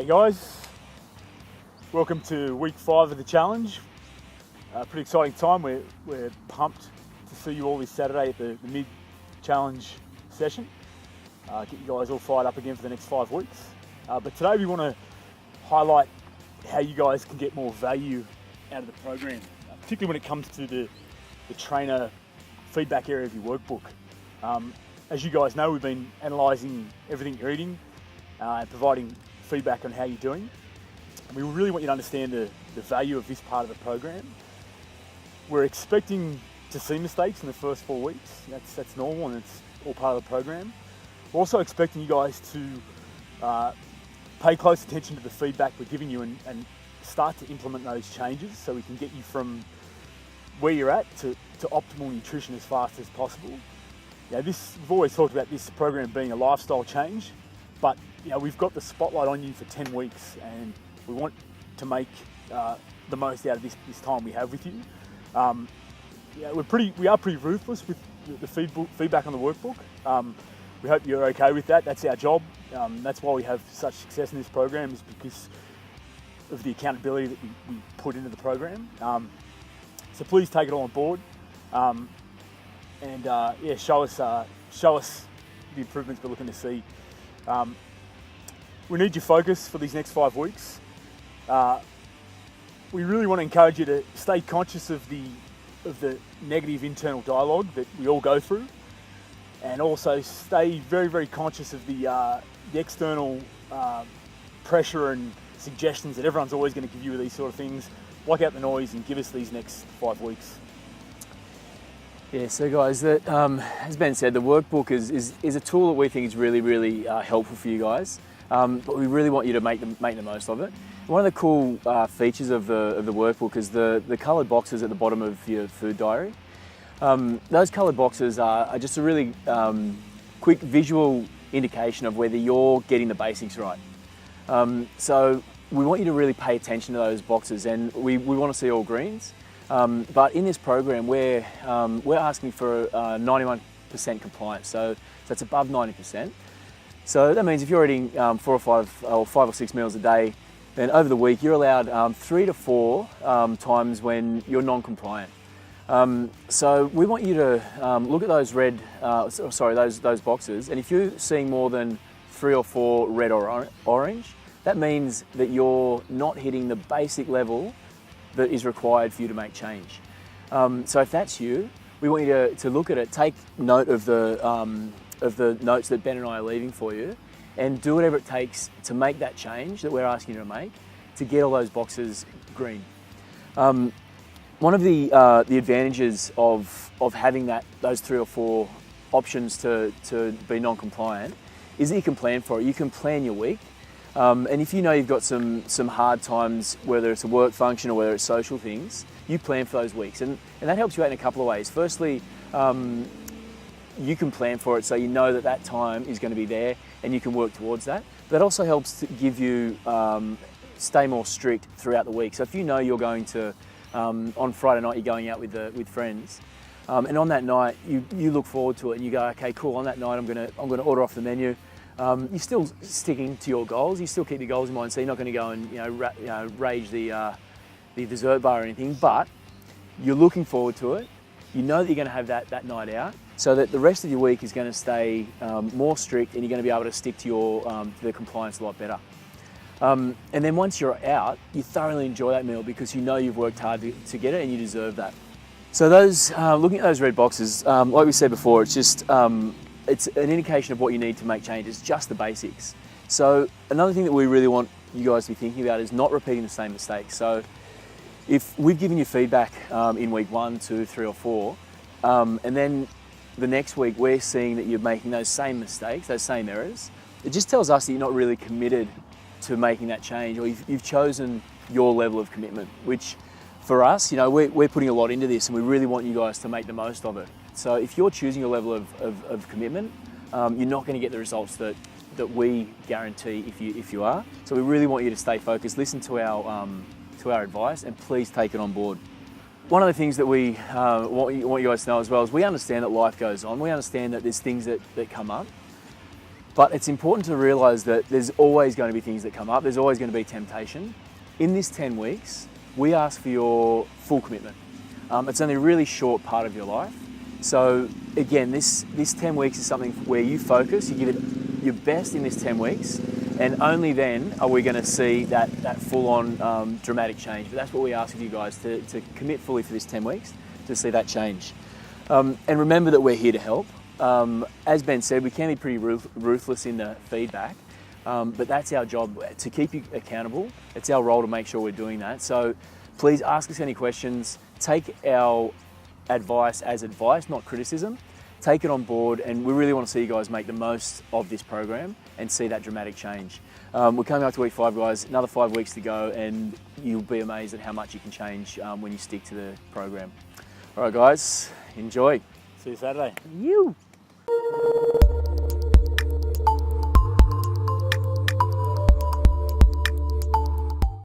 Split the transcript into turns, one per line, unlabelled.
Hey guys, welcome to week 5 of the challenge. Pretty exciting time. We're pumped to see you all this Saturday at the mid-challenge session. Get you guys all fired up again for the next 5 weeks. But today we want to highlight how you guys can get more value out of the program, particularly when it comes to the trainer feedback area of your workbook. As you guys know, we've been analysing everything you're eating and providing feedback on how you're doing. And we really want you to understand the value of this part of the program. We're expecting to see mistakes in the first 4 weeks. That's normal and it's all part of the program. We're also expecting you guys to pay close attention to the feedback we're giving you and start to implement those changes so we can get you from where you're at to optimal nutrition as fast as possible. We've always talked about this program being a lifestyle change, but we've got the spotlight on you for 10 weeks and we want to make the most out of this time we have with you. We are pretty ruthless with the feedback on the workbook. We hope you're okay with that. That's our job. That's why we have such success in this program, is because of the accountability that we put into the program. So please take it all on board, and show us the improvements we're looking to see. We need your focus for these next 5 weeks. We really want to encourage you to stay conscious of the negative internal dialogue that we all go through, and also stay very, very conscious of the external pressure and suggestions that everyone's always going to give you with these sort of things. Block out the noise and give us these next 5 weeks.
Yeah, so guys, as Ben said, the workbook is a tool that we think is really, really helpful for you guys. But we really want you to make the most of it. One of the cool features of the workbook is the coloured boxes at the bottom of your food diary. Those coloured boxes are just a really quick visual indication of whether you're getting the basics right. So we want you to really pay attention to those boxes, and we want to see all greens. But in this program, we're asking for 91% compliance, so that's above 90%. So that means if you're eating 4 or 5 or 6 meals a day, then over the week you're allowed 3 to 4 times when you're non-compliant. So we want you to look at those those boxes, and if you're seeing more than 3 or 4 red or orange, that means that you're not hitting the basic level that is required for you to make change. So if that's you, we want you to look at it, take note of the notes that Ben and I are leaving for you, and do whatever it takes to make that change that we're asking you to make to get all those boxes green. One of the advantages of having those 3 or 4 options to be non-compliant is that you can plan for it. You can plan your week. And if you know you've got some hard times, whether it's a work function or whether it's social things, you plan for those weeks. And that helps you out in a couple of ways. Firstly, you can plan for it so you know that time is going to be there and you can work towards that. That also helps to give you, stay more strict throughout the week. So if you know you're going to, on Friday night you're going out with friends, and on that night you look forward to it and you go, okay, cool, on that night I'm going to order off the menu. You're still sticking to your goals. You still keep your goals in mind, so you're not going to go and rage the dessert bar or anything. But you're looking forward to it. You know that you're going to have that night out, so that the rest of your week is going to stay more strict, and you're going to be able to stick to the compliance a lot better. And then once you're out, you thoroughly enjoy that meal because you know you've worked hard to get it, and you deserve that. So those looking at those red boxes, like we said before, it's just it's an indication of what you need to make changes, just the basics. So another thing that we really want you guys to be thinking about is not repeating the same mistakes. So if we've given you feedback in week 1, 2, 3 or 4, and then the next week we're seeing that you're making those same mistakes, those same errors, it just tells us that you're not really committed to making that change, or you've chosen your level of commitment, which for us, we're putting a lot into this and we really want you guys to make the most of it. So if you're choosing your level of commitment, you're not going to get the results that we guarantee if you are. So we really want you to stay focused, listen to our advice, and please take it on board. One of the things that we want you guys to know as well is we understand that life goes on. We understand that there's things that come up. But it's important to realise that there's always going to be things that come up. There's always going to be temptation. In this 10 weeks, we ask for your full commitment. It's only a really short part of your life. So again, this 10 weeks is something where you focus, you give it your best in this 10 weeks, and only then are we going to see that full-on dramatic change. But that's what we ask of you guys, to commit fully for this 10 weeks to see that change. And remember that we're here to help. As Ben said, we can be pretty ruthless in the feedback, but that's our job, to keep you accountable. It's our role to make sure we're doing that. So please ask us any questions. Take our advice as advice, not criticism. Take it on board, and we really want to see you guys make the most of this program and see that dramatic change. We're coming up to week 5, guys. Another 5 weeks to go, and you'll be amazed at how much you can change when you stick to the program. All right, guys, enjoy.
See you Saturday.
You.